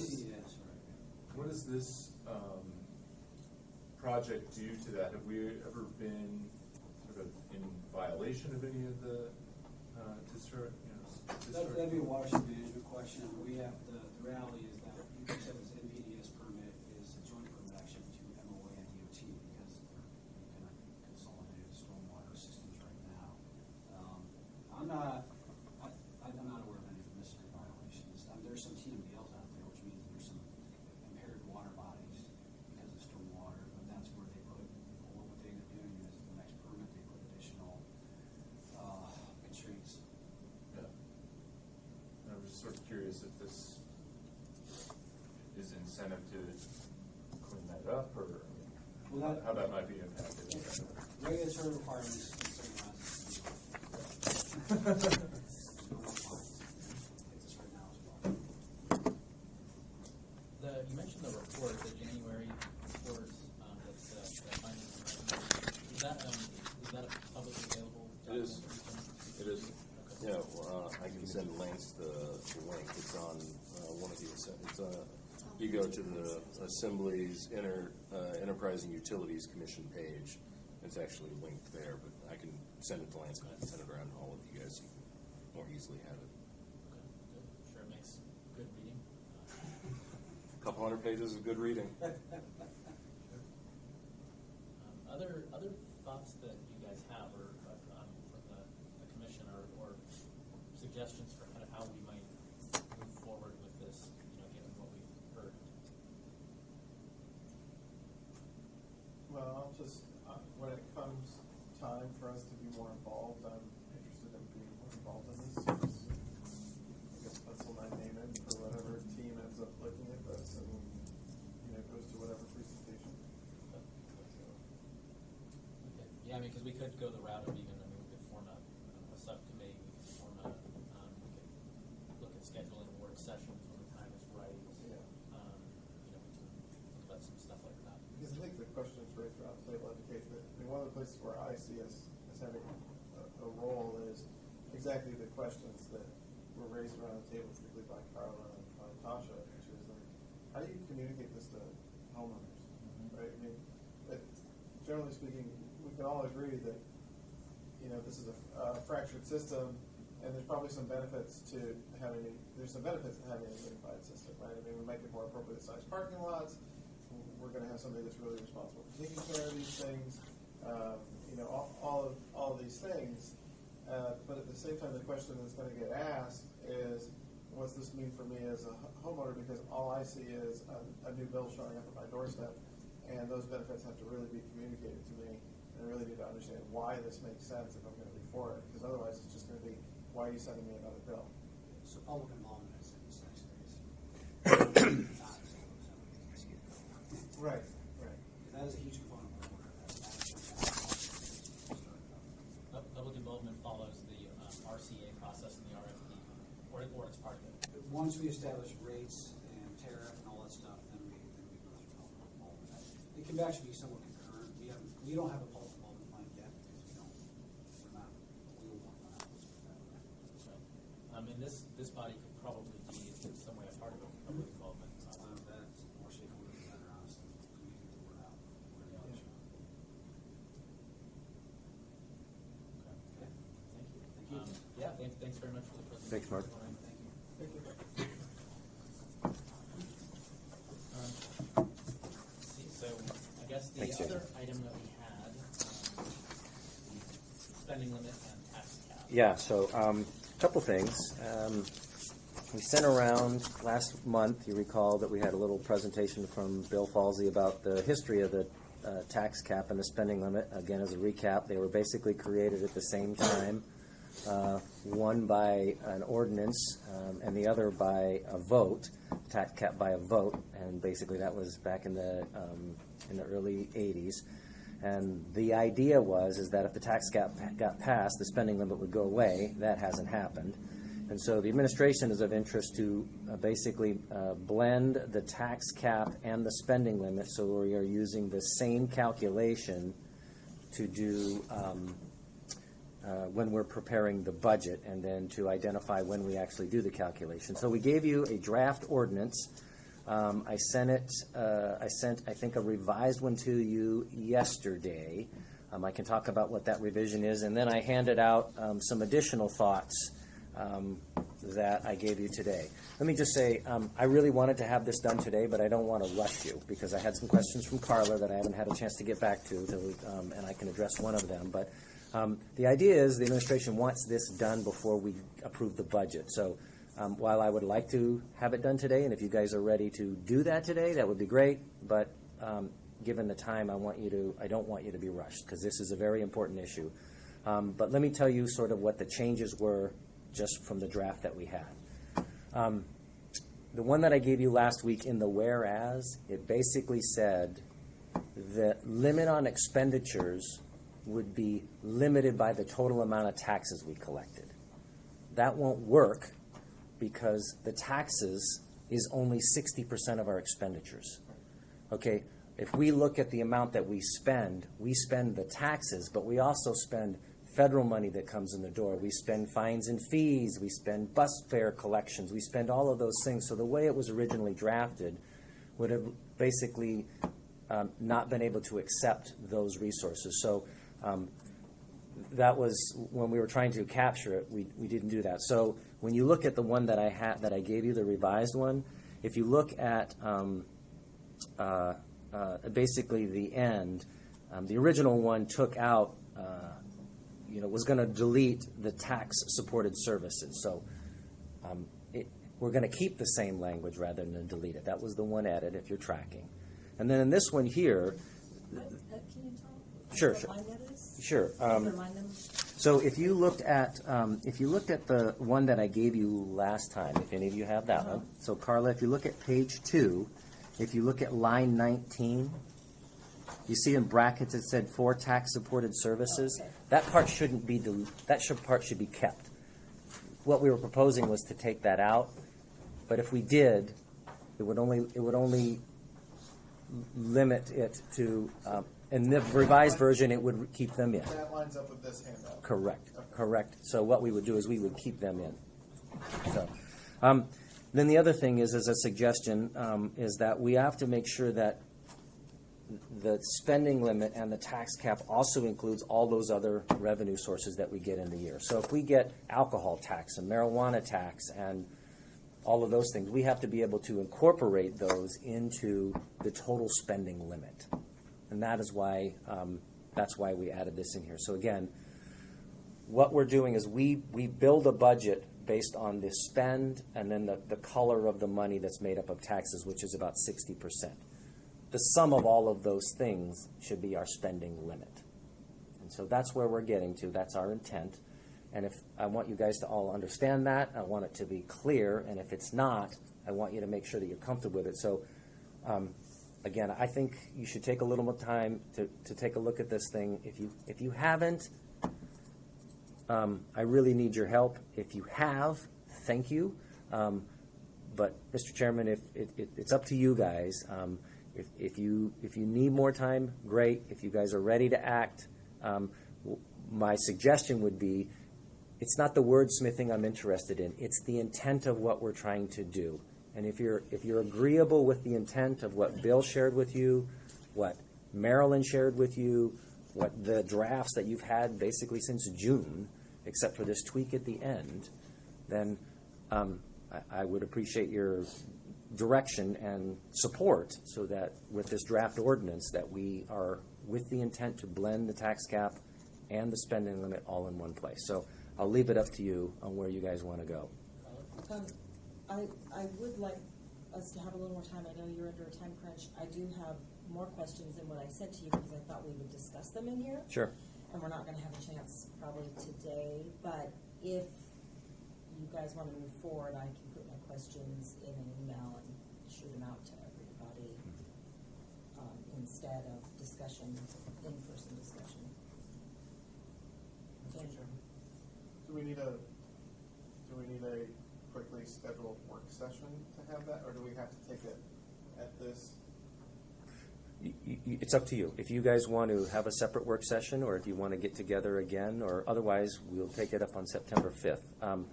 does this project do to that? Have we ever been sort of in violation of any of the district? That'd be a watershed management question. We have, the reality is that you can say this NPDES permit is a joint permit actually between MOA and DOT because they're kind of consolidated stormwater systems right now. I'm not aware of any mystery violations. There's some TMDLs out there, which means there's some impaired water bodies because of stormwater, but that's where they put, what they end up doing is the next permit, they put additional constraints. Yeah. And I'm just sort of curious if this is incentive to clean that up, or how that might be impacted. Regulatory requirements incentivize. You mentioned the report, the January report, that's that finance. Is that a publicly available It is. document? It is. Okay. Yeah, well, I can send Lance the link. It's on one of the, you go to the Assembly's Enterprising Utilities Commission page. It's actually linked there, but I can send it to Lance and I can send it around to all of you guys so you can more easily have it. Okay, good. Sure, it makes good reading. A couple hundred pages of good reading. Other thoughts that you guys have, or from the commission, or suggestions for kind of how we might move forward with this, given what we've heard. Well, just when it comes time for us to be more involved, I'm interested in being more involved in this. I guess pencil my name in for whatever team ends up looking at this and goes to whatever presentation. Yeah, I mean, because we could go the route of we could form a subcommittee, we could form we could look at scheduling work sessions when the time is right. Yeah. some stuff like that. Because I think the questions raised around the table indicate that, I mean, one of the places where I see us as having a role is exactly the questions that were raised around the table, particularly by Carla and Tasha, which is like, how do you communicate this to homeowners, right? I mean, generally speaking, we can all agree that, you know, this is a fractured system, and there's probably some benefits to having a unified system, right? I mean, we might get more appropriate sized parking lots. We're going to have somebody that's really responsible for taking care of these things. You know, all of these things. But at the same time, the question that's going to get asked is, what's this mean for me as a homeowner? Because all I see is a new bill showing up at my doorstep, and those benefits have to really be communicated to me. And I really need to understand why this makes sense if I'm going to be for it. Because otherwise, it's just going to be, why are you sending me another bill? So public involvement is in this next phase. Right, right. That is a huge component of our work. Public involvement follows the RCA process and the RFP, or it's part of it. Once we establish rates and tariff and all that stuff, then we go through public involvement. It can actually be somewhat concurrent. We don't have a public involvement plan yet because we will work on that. So, and this body could probably be in some way a part of public involvement. That's more stakeholders than are honest and communicate the word out. Okay. Thank you. Thank you. Yeah, thanks very much for the presentation. Thanks, Mark. Thank you. Let's see, so I guess the Thanks, other Jason. item that we had, spending limit and tax cap. Yeah, so a couple things. We sent around last month, you recall that we had a little presentation from Bill Falsey about the history of the tax cap and the spending limit. Again, as a recap, they were basically created at the same time, one by an ordinance and the other by a vote, tax cap by a vote, and basically that was back in the early 80s. And the idea is that if the tax cap got passed, the spending limit would go away. That hasn't happened. And so the administration is of interest to basically blend the tax cap and the spending limit, so we are using the same calculation to do when we're preparing the budget, and then to identify when we actually do the calculation. So we gave you a draft ordinance. I sent, I think, a revised one to you yesterday. I can talk about what that revision is, and then I handed out some additional thoughts that I gave you today. Let me just say, I really wanted to have this done today, but I don't want to rush you, because I had some questions from Carla that I haven't had a chance to get back to, and I can address one of them. But the idea is the administration wants this done before we approve the budget. So while I would like to have it done today, and if you guys are ready to do that today, that would be great. But given the time, I don't want you to be rushed, because this is a very important issue. But let me tell you sort of what the changes were just from the draft that we had. The one that I gave you last week in the whereas, it basically said the limit on expenditures would be limited by the total amount of taxes we collected. That won't work, because the taxes is only 60% of our expenditures. Okay, if we look at the amount that we spend the taxes, but we also spend federal money that comes in the door. We spend fines and fees. We spend bus fare collections. We spend all of those things. So the way it was originally drafted would have basically not been able to accept those resources. So that was when we were trying to capture it. We didn't do that. So when you look at the one that I gave you, the revised one, if you look at basically the end, the original one took out. Was going to delete the tax-supported services. So we're going to keep the same language rather than delete it. That was the one edit, if you're tracking. And then in this one here, Can you tell? Sure, what sure. line that is? Sure. Remind them. So if you looked at the one that I gave you last time, if any of you have that one. So Carla, if you look at page 2, if you look at line 19. You see in brackets it said for tax-supported services. Okay. That part shouldn't be part should be kept. What we were proposing was to take that out, but if we did, it would only limit it to, in the revised version, it would keep them in. That lines up with this handout. Correct, correct. So what we would do is we would keep them in. So, then the other thing is, as a suggestion, is that we have to make sure that the spending limit and the tax cap also includes all those other revenue sources that we get in the year. So if we get alcohol tax and marijuana tax and all of those things, we have to be able to incorporate those into the total spending limit. And that is why, that's why we added this in here. So again, what we're doing is we build a budget based on the spend and then the color of the money that's made up of taxes, which is about 60%. The sum of all of those things should be our spending limit. And so that's where we're getting to. That's our intent. And if I want you guys to all understand that, I want it to be clear. And if it's not, I want you to make sure that you're comfortable with it. So, again, I think you should take a little more time to take a look at this thing. If you haven't, I really need your help. If you have, thank you. But, Mr. Chairman, it's up to you guys. If you need more time, great. If you guys are ready to act, my suggestion would be, it's not the wordsmithing I'm interested in. It's the intent of what we're trying to do. And if you're agreeable with the intent of what Bill shared with you, what Marilyn shared with you, what the drafts that you've had basically since June, except for this tweak at the end, then I would appreciate your direction and support so that with this draft ordinance that we are with the intent to blend the tax cap and the spending limit all in one place. So I'll leave it up to you on where you guys want to go. I would like us to have a little more time. I know you're under a time crunch. I do have more questions than what I said to you because I thought we would discuss them in here. Sure. And we're not going to have a chance probably today, but if you guys want to move forward, I can put my questions in an email and shoot them out to everybody instead of discussion, in-person discussion. Andrew. Do we need a quickly scheduled work session to have that, or do we have to take it at this? It's up to you. If you guys want to have a separate work session, or if you want to get together again, or otherwise, we'll take it up on September 5th.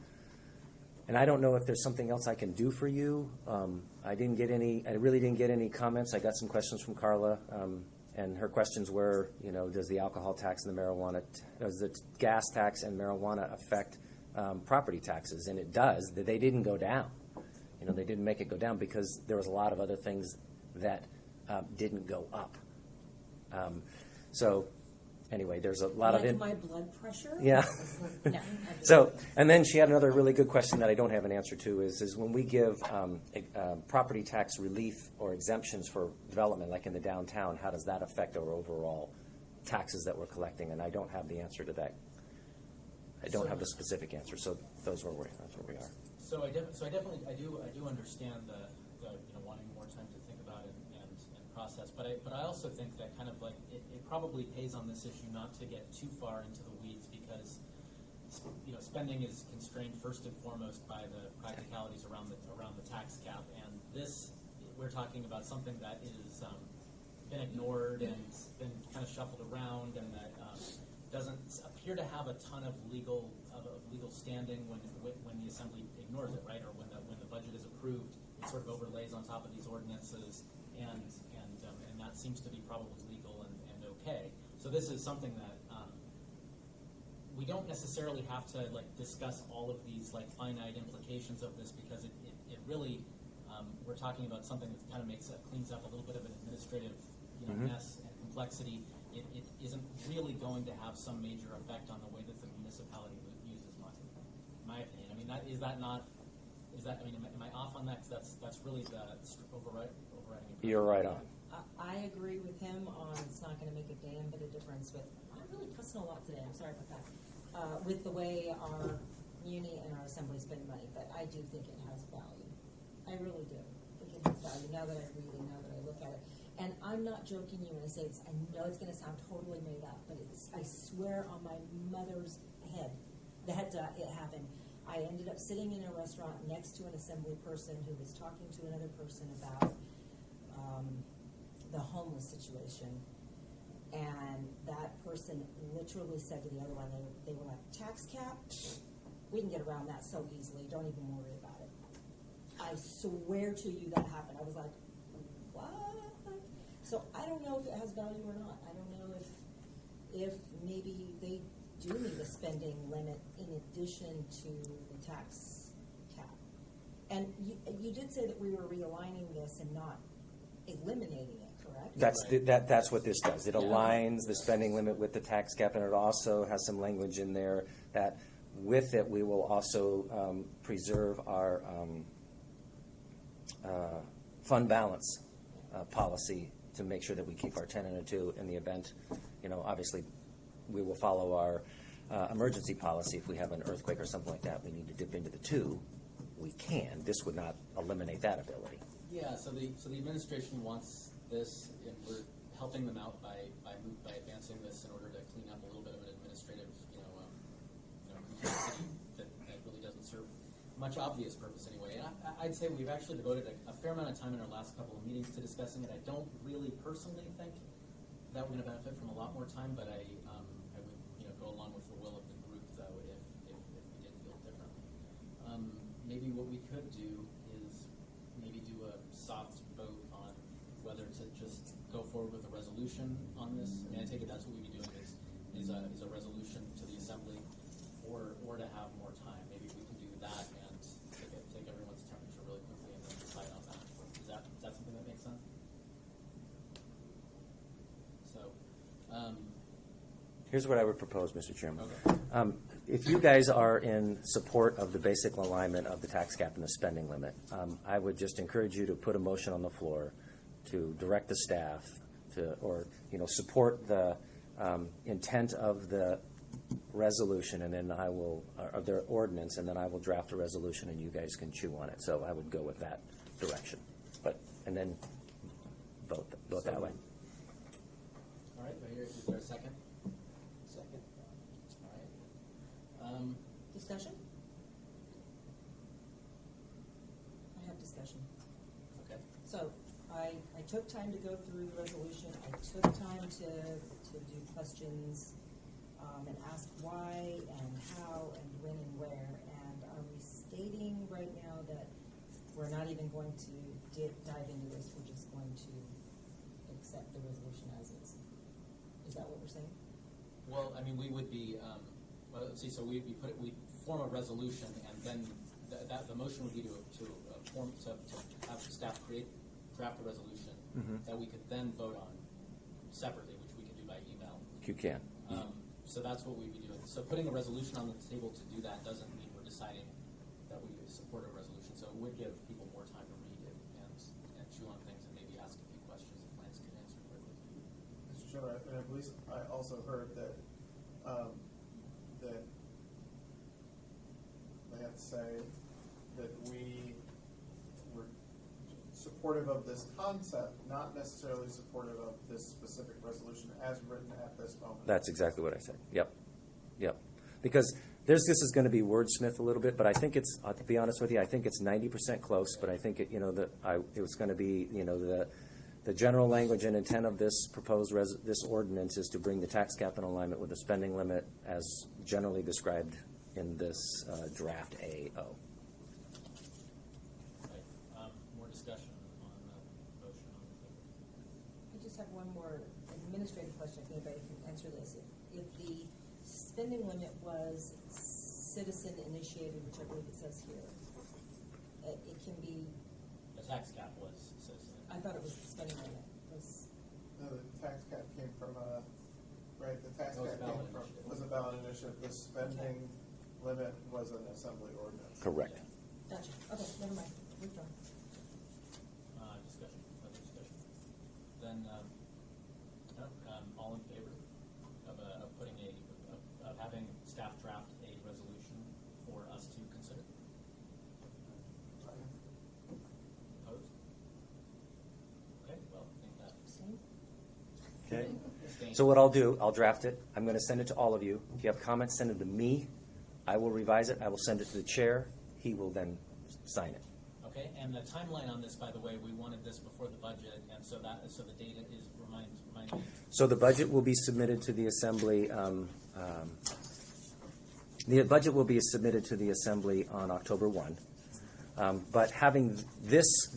And I don't know if there's something else I can do for you. I really didn't get any comments. I got some questions from Carla, and her questions were, does the alcohol tax and the marijuana, does the gas tax and marijuana affect property taxes? And it does. They didn't go down. They didn't make it go down because there was a lot of other things that didn't go up. So anyway, there's a lot of my blood pressure. Yeah. No, So, and then she had another really good question that I don't have an answer to. Is when we give property tax relief or exemptions for development, like in the downtown, how does that affect our overall taxes that we're collecting? And I don't have the answer to that. I don't have the specific answer. So that's where we are. So I definitely do understand the wanting more time to think about it and process, but I also think that kind of like it probably pays on this issue not to get too far into the weeds because spending is constrained first and foremost by the practicalities around the tax cap, and this we're talking about something that is been ignored and been kind of shuffled around and that doesn't appear to have a ton of legal standing when the assembly ignores it, right? Or when the budget is approved, it sort of overlays on top of these ordinances, and that seems to be probably legal and okay. So this is something that we don't necessarily have to discuss all of these finite implications of this because it really we're talking about something that kind of cleans up a little bit of an administrative mess and complexity. It isn't really going to have some major effect on the way that the municipality uses money, in my opinion. I mean, am I off on that? Because that's really the overriding. You're right on. I agree with him on it's not going to make a damn bit of difference with. I'm really cussing a lot today. I'm sorry about that. With the way our muni and our assembly spend money, but I do think it has value. I really do. I think it has value now that I read it, now that I look at it. And I'm not joking you when I say it's, I know it's going to sound totally made up, but I swear on my mother's head that it happened. I ended up sitting in a restaurant next to an assembly person who was talking to another person about the homeless situation. And that person literally said to the other one, they were like, tax cap, we can get around that so easily, don't even worry about it. I swear to you that happened. I was like, what? So I don't know if it has value or not. I don't know if maybe they do need a spending limit in addition to the tax cap. And you did say that we were realigning this and not eliminating it, correct? That's what this does. It aligns the spending limit with the tax cap, and it also has some language in there that with it, we will also preserve our fund balance policy to make sure that we keep our 10 and a 2 in the event, obviously we will follow our emergency policy. If we have an earthquake or something like that, we need to dip into the 2. We can. This would not eliminate that ability. Yeah, so the administration wants this, and we're helping them out by advancing this in order to clean up a little bit of an administrative, complexity that really doesn't serve much obvious purpose anyway. And I'd say we've actually devoted a fair amount of time in our last couple of meetings to discussing it. I don't really personally think that we're going to benefit from a lot more time, but I would go along with the will of the group though if we did feel differently. Maybe what we could do is maybe do a soft vote on whether to just go forward with a resolution on this. I mean, I take it that's what we'd be doing is a resolution to the assembly, or to have more time. Maybe we can do that and take everyone's temperature really quickly and then decide on that. Is that something that makes sense? So, Here's what I would propose, Mr. Chairman. okay. If you guys are in support of the basic alignment of the tax cap and the spending limit, I would just encourage you to put a motion on the floor to direct the staff to, or support the intent of the resolution, and then I will, of their ordinance, and then I will draft a resolution, and you guys can chew on it. So I would go with that direction, and then vote that way. All right, right here, is there a second? Second. All right. Discussion? I have discussion. Okay. So I took time to go through the resolution. I took time to do questions and ask why and how and when and where. And are we stating right now that we're not even going to dive into this? We're just going to accept the resolution as is. Is that what we're saying? Well, I mean, we would be. Well, let's see. So we form a resolution, and then the motion would be to have staff draft a resolution that we could then vote on separately, which we can do by email. You can. So that's what we'd be doing. So putting a resolution on the table to do that doesn't mean we're deciding that we support a resolution. So it would give people more time to read it and chew on things and maybe ask a few questions if Lance can answer quickly. Mr. Chairman, and I believe I also heard that that I have to say that we were supportive of this concept, not necessarily supportive of this specific resolution as written at this moment. That's exactly what I said. Yep. Because this is going to be wordsmith a little bit, but I think it's, to be honest with you, I think it's 90% close. But I think it was going to be, the general language and intent of this proposed this ordinance is to bring the tax cap in alignment with the spending limit as generally described in this draft AO. More discussion on the motion on the table. I just have one more administrative question, if anybody can answer this. If the spending limit was citizen initiated, which I believe it says here, it can be, The tax cap was citizen. I thought it was the spending limit. No, the tax cap came from the tax cap was a ballot initiative. The spending limit was an assembly ordinance. Correct. Gotcha. Okay, never mind. Withdrawn. Discussion. Other discussion. Then, all in favor of putting of having staff draft a resolution for us to consider? Opposed? Okay. Well, I think that. Same. Okay. Abstained. So what I'll do, I'll draft it. I'm going to send it to all of you. If you have comments, send them to me. I will revise it. I will send it to the chair. He will then sign it. Okay. Okay, and the timeline on this, by the way, we wanted this before the budget, and so the data is, remind me. So the budget will be submitted to the Assembly. The budget will be submitted to the Assembly on October 1. But having this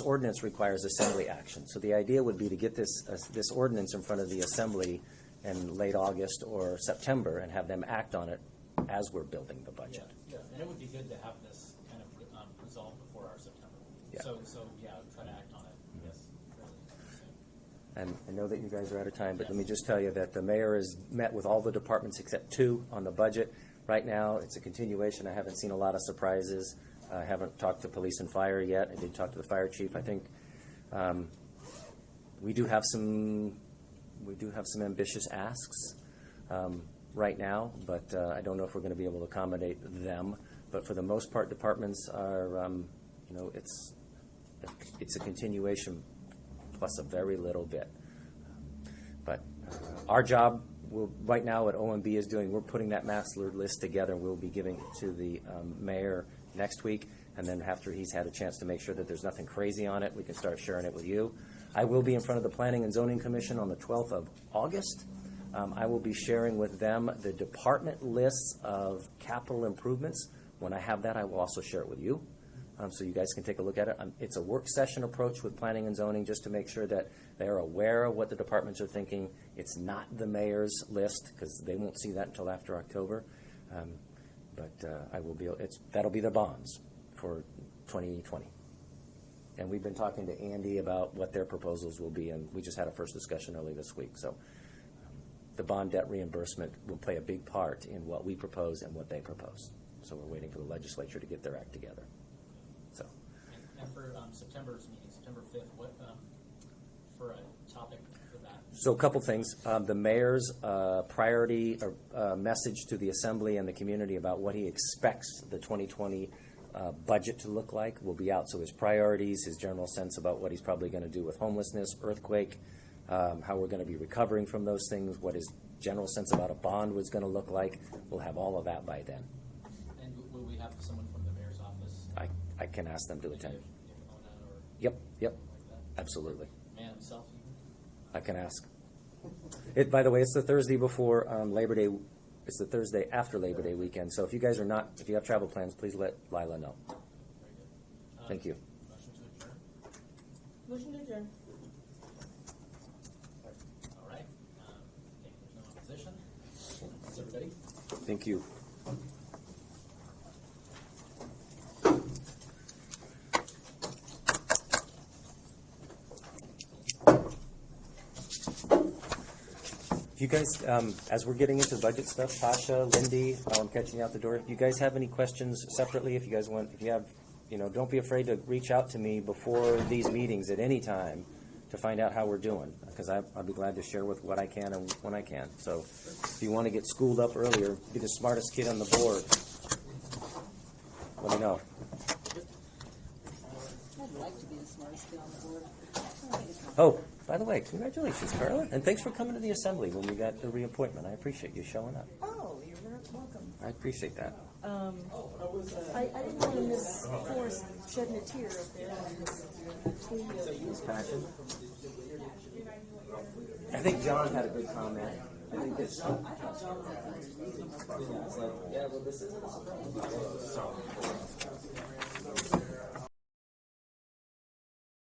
ordinance requires Assembly action. So the idea would be to get this ordinance in front of the Assembly in late August or September and have them act on it as we're building the budget. Yeah, and it would be good to have this kind of resolved before our September meeting. Yeah. So yeah, try to act on it, yes, fairly soon. And I know that you guys are out of time, but let me just tell you that the mayor has met with all the departments except 2 on the budget. Right now, it's a continuation. I haven't seen a lot of surprises. I haven't talked to police and fire yet. I did talk to the fire chief. I think we do have some ambitious asks right now, but I don't know if we're going to be able to accommodate them. But for the most part, departments are, it's a continuation plus a very little bit. But our job right now what OMB is doing, we're putting that master list together, and we'll be giving it to the mayor next week, and then after he's had a chance to make sure that there's nothing crazy on it, we can start sharing it with you. I will be in front of the Planning and Zoning Commission on the 12th of August. I will be sharing with them the department lists of capital improvements. When I have that, I will also share it with you, so you guys can take a look at it. It's a work session approach with Planning and Zoning just to make sure that they're aware of what the departments are thinking. It's not the mayor's list because they won't see that until after October. I will be. That'll be their bonds for 2020. And we've been talking to Andy about what their proposals will be, and we just had a first discussion early this week. So the bond debt reimbursement will play a big part in what we propose and what they propose. So we're waiting for the legislature to get their act together. So. And for September's meeting, September 5th, what for a topic for that? So a couple things. The mayor's priority message to the Assembly and the community about what he expects the 2020 budget to look like will be out. So his priorities, his general sense about what he's probably going to do with homelessness, earthquake, how we're going to be recovering from those things, what his general sense about a bond was going to look like. We'll have all of that by then. And will we have someone from the mayor's office? I can ask them to attend. If Ona or Yep, like that? absolutely. Man himself even? I can ask. By the way, it's the Thursday before Labor Day. It's the Thursday after Labor Day weekend. So if you guys are not, if you have travel plans, please let Lila know. Very good. Thank you. Motion to adjourn? Motion to adjourn. All right. Okay, there's no opposition. Thanks, everybody. Thank you. If you guys, as we're getting into budget stuff, Tasha, Lindy, while I'm catching you out the door, if you guys have any questions separately, if you guys want, if you have, don't be afraid to reach out to me before these meetings at any time to find out how we're doing, because I'll be glad to share with what I can and when I can. So if you want to get schooled up earlier, be the smartest kid on the board, let me know. I'd like to be the smartest kid on the board. Oh, by the way, congratulations, Carla, and thanks for coming to the Assembly when we got the reappointment. I appreciate you showing up. Oh, you're very welcome. I appreciate that. I didn't want to miss Forrest shedding a tear up there on his Passion. I think John had a good comment. I think it's. Yeah, well, this isn't a surprise. So.